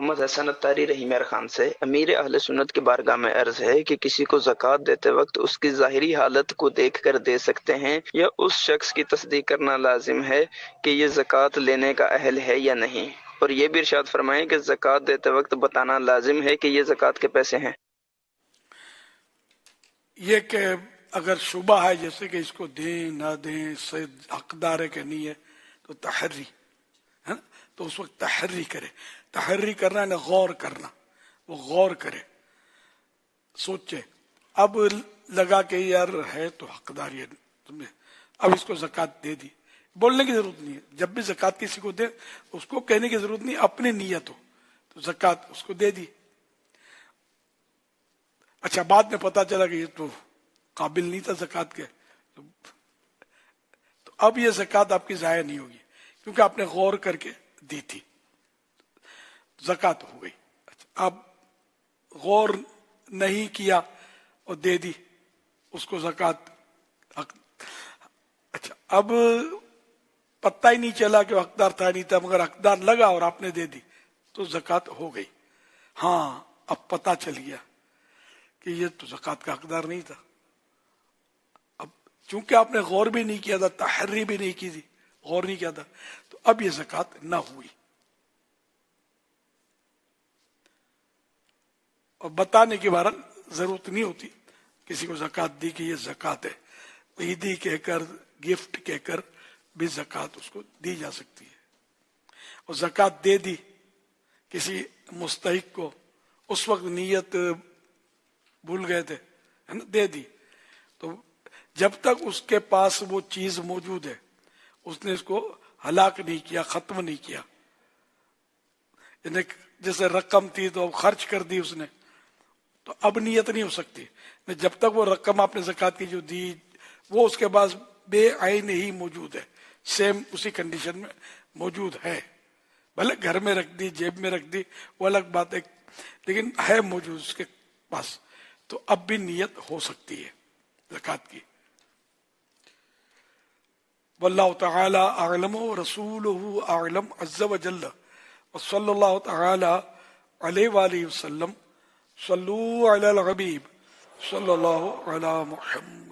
محمد حسن اتاری رحیمہ خان سے امیر اہل سنت کی بارگاہ میں عرض ہے کہ کسی کو زکوٰۃ دیتے وقت اس کی ظاہری حالت کو دیکھ کر دے سکتے ہیں یا اس شخص کی تصدیق کرنا لازم ہے کہ یہ زکوٰۃ لینے کا اہل ہے یا نہیں؟ اور یہ بھی ارشاد فرمائیں کہ زکوٰۃ دیتے وقت بتانا لازم ہے کہ یہ زکوٰۃ کے پیسے ہیں؟ یہ کہ اگر شبہ ہے جیسے کہ اس کو دیں نہ دیں سے حقدار ہے کہ نہیں ہے تو تحری ہے نا، تو اس وقت تحری کرے. تحری کرنا ہے غور کرنا، وہ غور کرے، سوچے. اب لگا کہ یار ہے تو حقدار یہ تمہیں، اب اس کو زکوٰۃ دے دی، بولنے کی ضرورت نہیں ہے. جب بھی زکوٰۃ کسی کو دے اس کو کہنے کی ضرورت نہیں، اپنی نیت ہو تو زکوٰۃ اس کو دے دی. اچھا بعد میں پتا چلا کہ یہ تو قابل نہیں تھا زکوٰۃ کے، تو اب یہ زکوٰۃ آپ کی ضائع نہیں ہوگی کیونکہ آپ نے غور کر کے دی تھی، زکوٰۃ ہو گئی. اچھا اب غور نہیں کیا اور دے دی اس کو زکوٰۃ. اچھا اب پتہ ہی نہیں چلا کہ وہ حقدار تھا نہیں تھا، مگر حقدار لگا اور آپ نے دے دی تو زکوٰۃ ہو گئی. ہاں اب پتہ چل گیا کہ یہ تو زکوٰۃ کا حقدار نہیں تھا. اب چونکہ آپ نے غور بھی نہیں کیا تھا، تحری بھی نہیں کی تھی، غور نہیں کیا تھا، تو اب یہ زکوٰۃ نہ ہوئی. اور بتانے کی بہرحال ضرورت نہیں ہوتی. کسی کو زکوٰۃ دی کہ یہ زکوٰۃ ہے، عیدی کہہ کر، گفٹ کہہ کر بھی زکوٰۃ اس کو دی جا سکتی ہے. اور زکوٰۃ دے دی کسی مستحق کو، اس وقت نیت بھول گئے تھے، دے دی، تو جب تک اس کے پاس وہ چیز موجود ہے اس نے اس کو ہلاک نہیں کیا، ختم نہیں کیا. جیسے رقم تھی تو خرچ کر دی اس نے، تو اب نیت نہیں ہو سکتی. جب تک وہ رقم آپ نے زکوٰۃ کی جو دی وہ اس کے پاس بے عین ہی موجود ہے، سیم اسی کنڈیشن میں موجود ہے، بھلے گھر میں رکھ دی، جیب میں رکھ دی، وہ الگ بات ہے، لیکن ہے موجود اس کے پاس، تو اب بھی نیت ہو سکتی ہے زکوٰۃ کی. واللہ تعالی اعلم ورسولہ اعلم عز وجل وصلی اللہ تعالی علیہ وآلہ وسلم. صلو علی الحبیب صلی اللہ علی محمد.